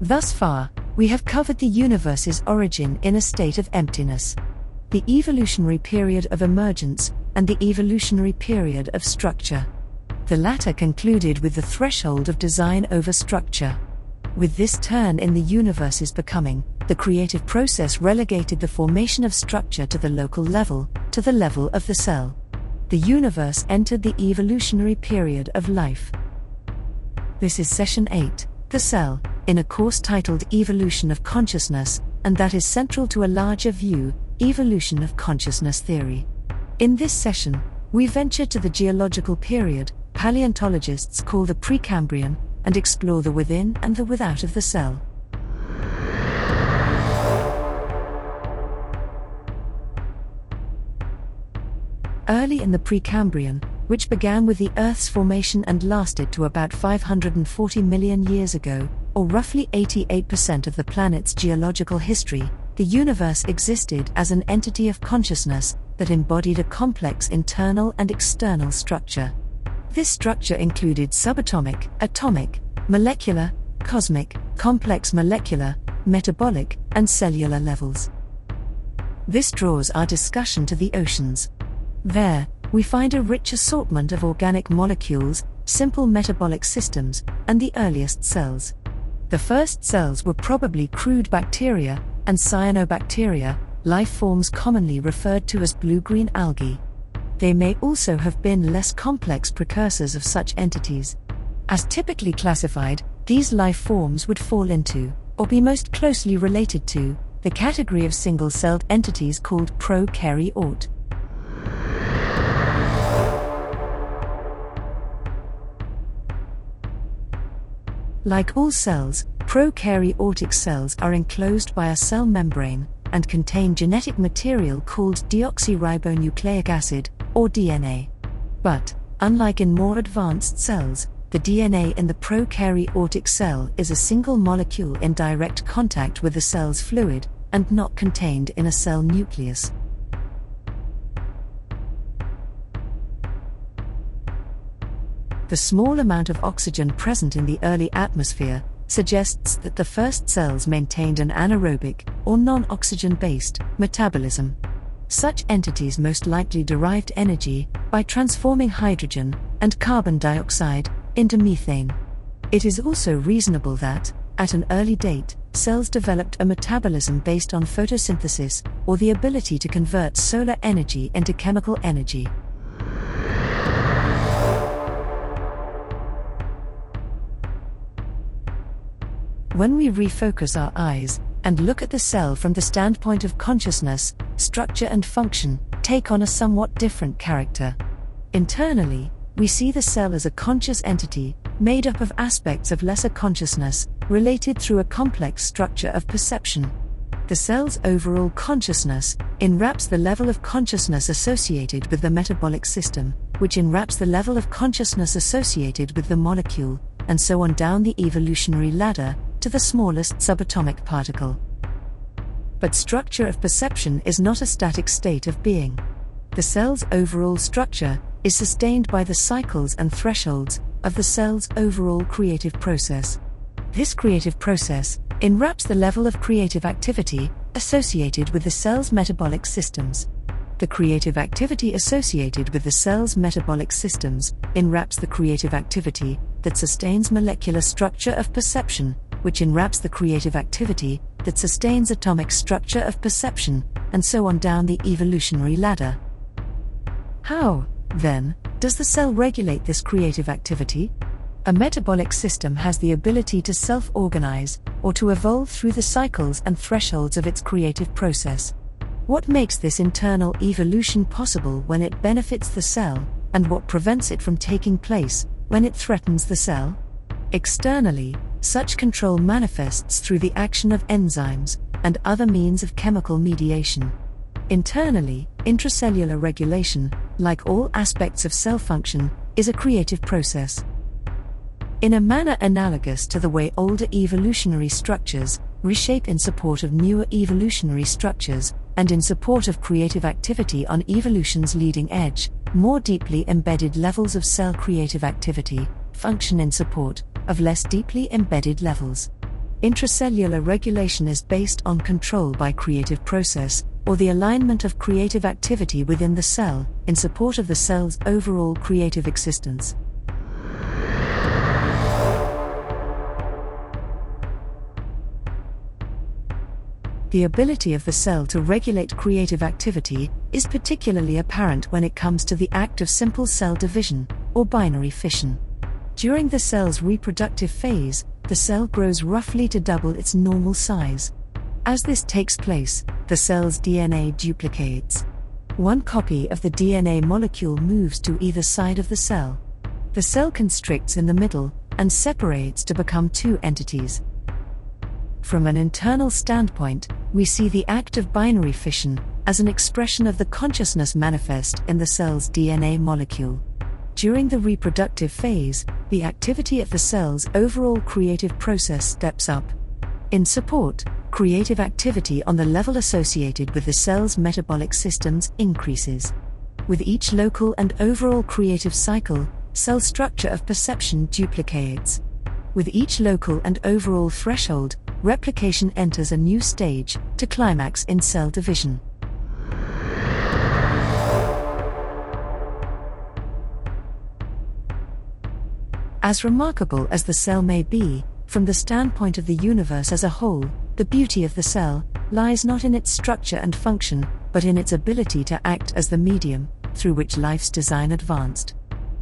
Thus far, we have covered the universe's origin in a state of emptiness, the evolutionary period of emergence, and the evolutionary period of structure. The latter concluded with the threshold of design over structure. With this turn in the universe's becoming, the creative process relegated the formation of structure to the local level, to the level of the cell. The universe entered the evolutionary period of life. This is Session 8, The Cell, in a course titled Evolution of Consciousness, and that is central to a larger view, Evolution of Consciousness Theory. In this session, we venture to the geological period paleontologists call the Precambrian, and explore the within and the without of the cell. Early in the Precambrian, which began with the Earth's formation and lasted to about 540 million years ago, or roughly 88% of the planet's geological history, the universe existed as an entity of consciousness that embodied a complex internal and external structure. This structure included subatomic, atomic, molecular, cosmic, complex molecular, metabolic, and cellular levels. This draws our discussion to the oceans. There, we find a rich assortment of organic molecules, simple metabolic systems, and the earliest cells. The first cells were probably crude bacteria and cyanobacteria, life forms commonly referred to as blue-green algae. They may also have been less complex precursors of such entities. As typically classified, these life forms would fall into, or be most closely related to, the category of single-celled entities called prokaryote. Like all cells, prokaryotic cells are enclosed by a cell membrane and contain genetic material called deoxyribonucleic acid, or DNA. But, unlike in more advanced cells, the DNA in the prokaryotic cell is a single molecule in direct contact with the cell's fluid, and not contained in a cell nucleus. The small amount of oxygen present in the early atmosphere suggests that the first cells maintained an anaerobic, or non-oxygen-based, metabolism. Such entities most likely derived energy by transforming hydrogen and carbon dioxide into methane. It is also reasonable that, at an early date, cells developed a metabolism based on photosynthesis, or the ability to convert solar energy into chemical energy. When we refocus our eyes and look at the cell from the standpoint of consciousness, structure and function take on a somewhat different character. Internally, we see the cell as a conscious entity, made up of aspects of lesser consciousness, related through a complex structure of perception. The cell's overall consciousness enwraps the level of consciousness associated with the metabolic system, which enwraps the level of consciousness associated with the molecule, and so on down the evolutionary ladder, to the smallest subatomic particle. But structure of perception is not a static state of being. The cell's overall structure is sustained by the cycles and thresholds of the cell's overall creative process. This creative process enwraps the level of creative activity associated with the cell's metabolic systems. The creative activity associated with the cell's metabolic systems enwraps the creative activity that sustains molecular structure of perception, which enwraps the creative activity that sustains atomic structure of perception, and so on down the evolutionary ladder. How, then, does the cell regulate this creative activity? A metabolic system has the ability to self-organize, or to evolve through the cycles and thresholds of its creative process. What makes this internal evolution possible when it benefits the cell, and what prevents it from taking place when it threatens the cell? Externally, such control manifests through the action of enzymes and other means of chemical mediation. Internally, intracellular regulation, like all aspects of cell function, is a creative process. In a manner analogous to the way older evolutionary structures reshape in support of newer evolutionary structures, and in support of creative activity on evolution's leading edge, more deeply embedded levels of cell creative activity function in support of less deeply embedded levels. Intracellular regulation is based on control by creative process, or the alignment of creative activity within the cell, in support of the cell's overall creative existence. The ability of the cell to regulate creative activity is particularly apparent when it comes to the act of simple cell division, or binary fission. During the cell's reproductive phase, the cell grows roughly to double its normal size. As this takes place, the cell's DNA duplicates. One copy of the DNA molecule moves to either side of the cell. The cell constricts in the middle, and separates to become two entities. From an internal standpoint, we see the act of binary fission as an expression of the consciousness manifest in the cell's DNA molecule. During the reproductive phase, the activity of the cell's overall creative process steps up. In support, creative activity on the level associated with the cell's metabolic systems increases. With each local and overall creative cycle, cell structure of perception duplicates. With each local and overall threshold, replication enters a new stage, to climax in cell division. As remarkable as the cell may be, from the standpoint of the universe as a whole, the beauty of the cell lies not in its structure and function, but in its ability to act as the medium through which life's design advanced.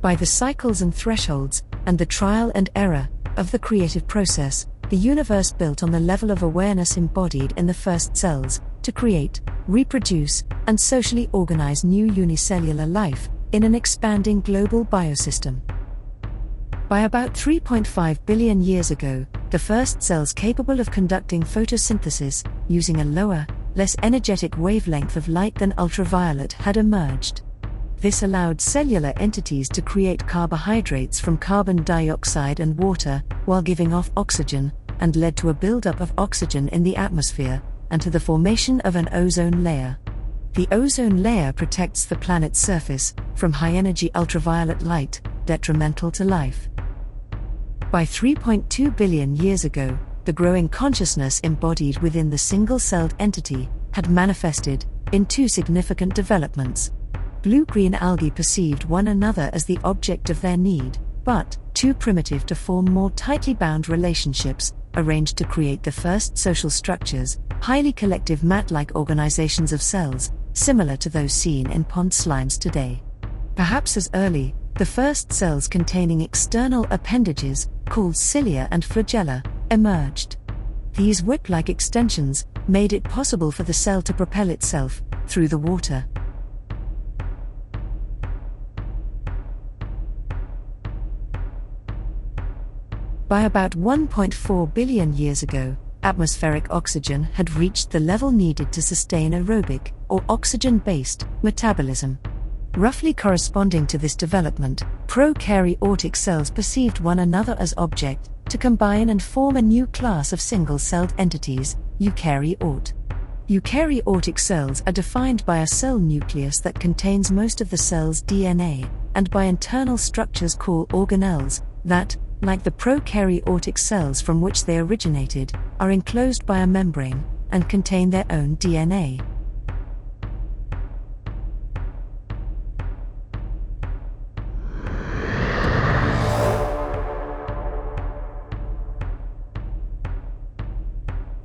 By the cycles and thresholds, and the trial and error of the creative process, the universe built on the level of awareness embodied in the first cells, to create, reproduce, and socially organize new unicellular life in an expanding global biosystem. By about 3.5 billion years ago, the first cells capable of conducting photosynthesis, using a lower, less energetic wavelength of light than ultraviolet, had emerged. This allowed cellular entities to create carbohydrates from carbon dioxide and water, while giving off oxygen, and led to a buildup of oxygen in the atmosphere, and to the formation of an ozone layer. The ozone layer protects the planet's surface from high-energy ultraviolet light, detrimental to life. By 3.2 billion years ago, the growing consciousness embodied within the single-celled entity had manifested in two significant developments. Blue-green algae perceived one another as the object of their need, but too primitive to form more tightly bound relationships, arranged to create the first social structures, highly collective mat-like organizations of cells, similar to those seen in pond slimes today. Perhaps as early, the first cells containing external appendages, called cilia and flagella, emerged. These whip-like extensions made it possible for the cell to propel itself through the water. By about 1.4 billion years ago, atmospheric oxygen had reached the level needed to sustain aerobic, or oxygen-based, metabolism. Roughly corresponding to this development, prokaryotic cells perceived one another as object, to combine and form a new class of single-celled entities, eukaryote. Eukaryotic cells are defined by a cell nucleus that contains most of the cell's DNA, and by internal structures called organelles, that, like the prokaryotic cells from which they originated, are enclosed by a membrane, and contain their own DNA.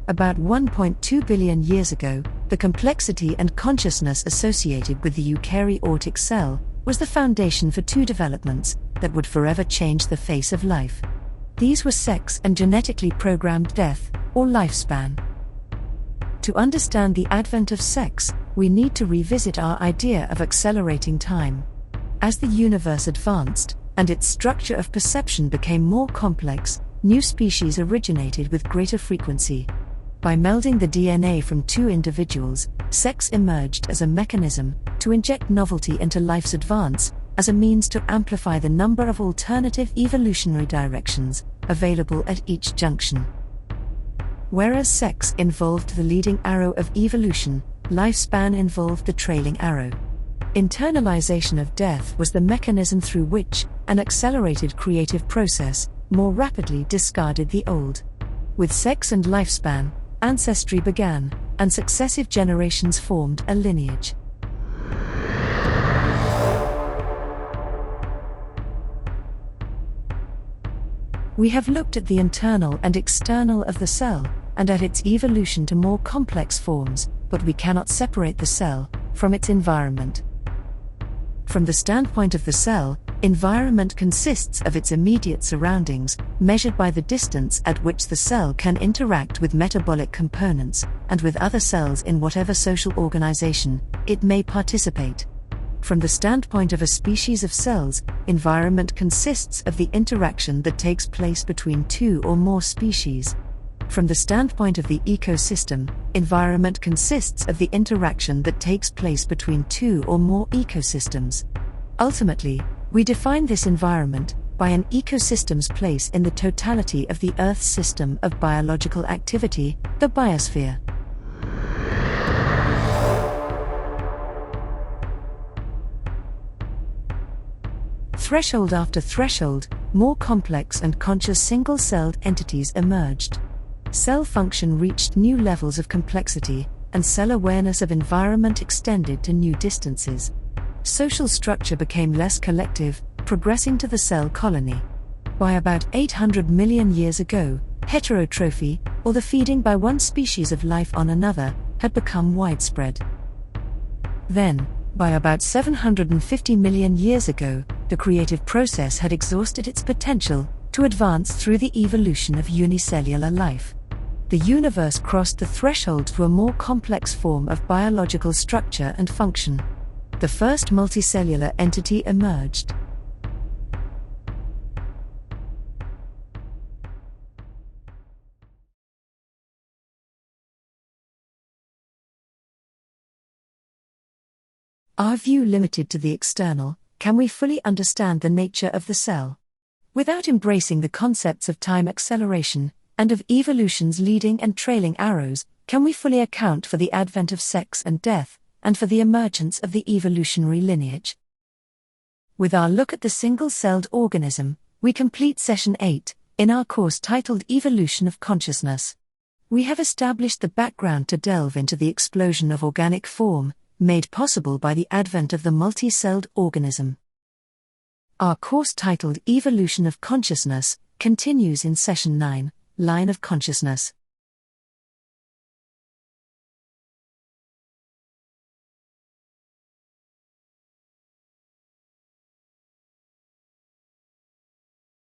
About 1.2 billion years ago, the complexity and consciousness associated with the eukaryotic cell was the foundation for two developments that would forever change the face of life. These were sex and genetically programmed death, or lifespan. To understand the advent of sex, we need to revisit our idea of accelerating time. As the universe advanced, and its structure of perception became more complex, new species originated with greater frequency. By melding the DNA from two individuals, sex emerged as a mechanism to inject novelty into life's advance, as a means to amplify the number of alternative evolutionary directions available at each junction. Whereas sex involved the leading arrow of evolution, lifespan involved the trailing arrow. Internalization of death was the mechanism through which an accelerated creative process more rapidly discarded the old. With sex and lifespan, ancestry began, and successive generations formed a lineage. We have looked at the internal and external of the cell, and at its evolution to more complex forms, but we cannot separate the cell from its environment. From the standpoint of the cell, environment consists of its immediate surroundings, measured by the distance at which the cell can interact with metabolic components, and with other cells in whatever social organization it may participate. From the standpoint of a species of cells, environment consists of the interaction that takes place between two or more species. From the standpoint of the ecosystem, environment consists of the interaction that takes place between two or more ecosystems. Ultimately, we define this environment by an ecosystem's place in the totality of the Earth's system of biological activity, the biosphere. Threshold after threshold, more complex and conscious single-celled entities emerged. Cell function reached new levels of complexity, and cell awareness of environment extended to new distances. Social structure became less collective, progressing to the cell colony. By about 800 million years ago, heterotrophy, or the feeding by one species of life on another, had become widespread. Then, by about 750 million years ago, the creative process had exhausted its potential to advance through the evolution of unicellular life. The universe crossed the threshold to a more complex form of biological structure and function. The first multicellular entity emerged. Our view limited to the external, can we fully understand the nature of the cell? Without embracing the concepts of time acceleration, and of evolution's leading and trailing arrows, can we fully account for the advent of sex and death, and for the emergence of the evolutionary lineage? With our look at the single-celled organism, we complete Session 8, in our course titled Evolution of Consciousness. We have established the background to delve into the explosion of organic form, made possible by the advent of the multi-celled organism. Our course titled Evolution of Consciousness continues in Session 9, Line of Consciousness.